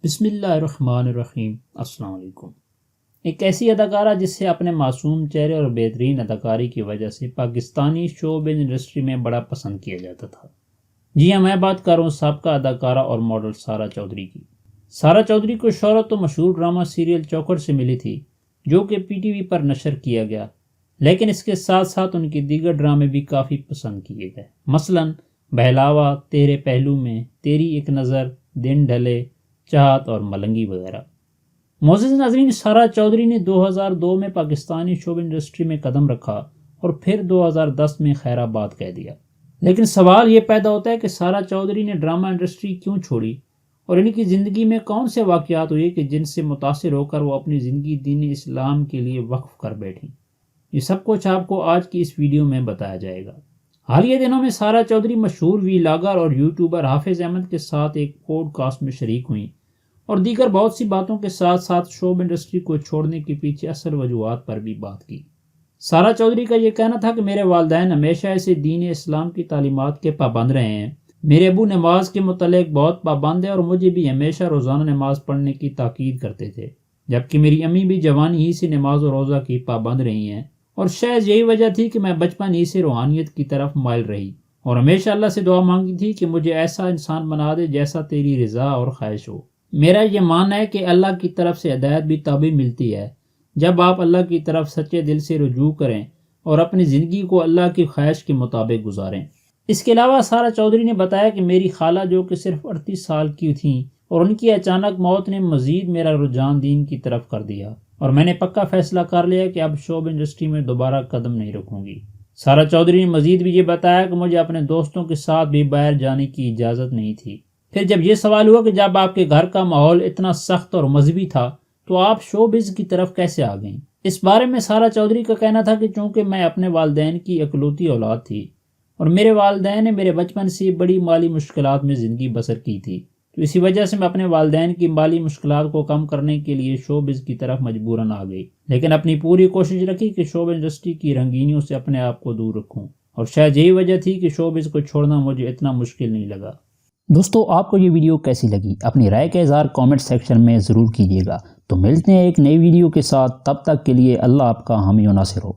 بسم اللہ الرحمن الرحیم۔ السلام علیکم۔ ایک ایسی اداکارہ جس سے اپنے معصوم چہرے اور بہترین اداکاری کی وجہ سے پاکستانی شو بزنس انڈسٹری میں بڑا پسند کیا جاتا تھا۔ جی ہاں، میں بات کر رہا ہوں سابقہ اداکارہ اور ماڈل سارہ چودھری کی۔ سارہ چودھری کو شہرت تو مشہور ڈرامہ سیریل چوکھٹ سے ملی تھی، جو کہ پی ٹی وی پر نشر کیا گیا، لیکن اس کے ساتھ ساتھ ان کے دیگر ڈرامے بھی کافی پسند کیے گئے، مثلاً بہلاوا، تیرے پہلو میں، تیری ایک نظر، دن ڈھلے، چاہت اور ملنگی وغیرہ۔ معزز ناظرین، سارہ چودھری نے 2002 میں پاکستانی شوب انڈسٹری میں قدم رکھا اور پھر 2010 میں خیر آباد کہہ دیا۔ لیکن سوال یہ پیدا ہوتا ہے کہ سارہ چودھری نے ڈرامہ انڈسٹری کیوں چھوڑی اور ان کی زندگی میں کون سے واقعات ہوئے کہ جن سے متاثر ہو کر وہ اپنی زندگی دین اسلام کے لیے وقف کر بیٹھیں۔ یہ سب کچھ آپ کو آج کی اس ویڈیو میں بتایا جائے گا۔ حالیہ دنوں میں سارہ چودھری مشہور ویلاگر اور یوٹیوبر حافظ احمد کے ساتھ ایک پوڈ کاسٹ میں شریک ہوئیں اور دیگر بہت سی باتوں کے ساتھ ساتھ شوب انڈسٹری کو چھوڑنے کے پیچھے اصل وجوہات پر بھی بات کی۔ سارہ چودھری کا یہ کہنا تھا کہ میرے والدین ہمیشہ ایسے دین اسلام کی تعلیمات کے پابند رہے ہیں۔ میرے ابو نماز کے متعلق بہت پابند ہیں اور مجھے بھی ہمیشہ روزانہ نماز پڑھنے کی تاکید کرتے تھے، جبکہ میری امی بھی جوانی ہی سے نماز و روزہ کی پابند رہی ہیں، اور شاید یہی وجہ تھی کہ میں بچپن ہی سے روحانیت کی طرف مائل رہی اور ہمیشہ اللہ سے دعا مانگی تھی کہ مجھے ایسا انسان بنا دے جیسا تیری رضا اور خواہش ہو۔ میرا یہ ماننا ہے کہ اللہ کی طرف سے ہدایت بھی تبھی ملتی ہے جب آپ اللہ کی طرف سچے دل سے رجوع کریں اور اپنی زندگی کو اللہ کی خواہش کے مطابق گزاریں۔ اس کے علاوہ سارہ چودھری نے بتایا کہ میری خالہ جو کہ صرف 38 سال کی تھیں اور ان کی اچانک موت نے مزید میرا رجحان دین کی طرف کر دیا، اور میں نے پکا فیصلہ کر لیا کہ اب شوب انڈسٹری میں دوبارہ قدم نہیں رکھوں گی۔ سارہ چودھری نے مزید بھی یہ بتایا کہ مجھے اپنے دوستوں کے ساتھ بھی باہر جانے کی اجازت نہیں تھی۔ پھر جب یہ سوال ہوا کہ جب آپ کے گھر کا ماحول اتنا سخت اور مذہبی تھا تو آپ شوبز کی طرف کیسے آ گئیں؟ اس بارے میں سارہ چودھری کا کہنا تھا کہ چونکہ میں اپنے والدین کی اکلوتی اولاد تھی اور میرے والدین نے میرے بچپن سے بڑی مالی مشکلات میں زندگی بسر کی تھی، تو اسی وجہ سے میں اپنے والدین کی مالی مشکلات کو کم کرنے کے لیے شوبز کی طرف مجبوراً آ گئی، لیکن اپنی پوری کوشش رکھی کہ شوب انڈسٹری کی رنگینیوں سے اپنے آپ کو دور رکھوں، اور شاید یہی وجہ تھی کہ شوبز کو چھوڑنا مجھے اتنا مشکل نہیں لگا۔ دوستو، آپ کو یہ ویڈیو کیسی لگی؟ اپنی رائے کا اظہار کامنٹ سیکشن میں ضرور کیجیے گا۔ تو ملتے ہیں ایک نئی ویڈیو کے ساتھ، تب تک کے لیے اللہ آپ کا حامی و ناصر ہو۔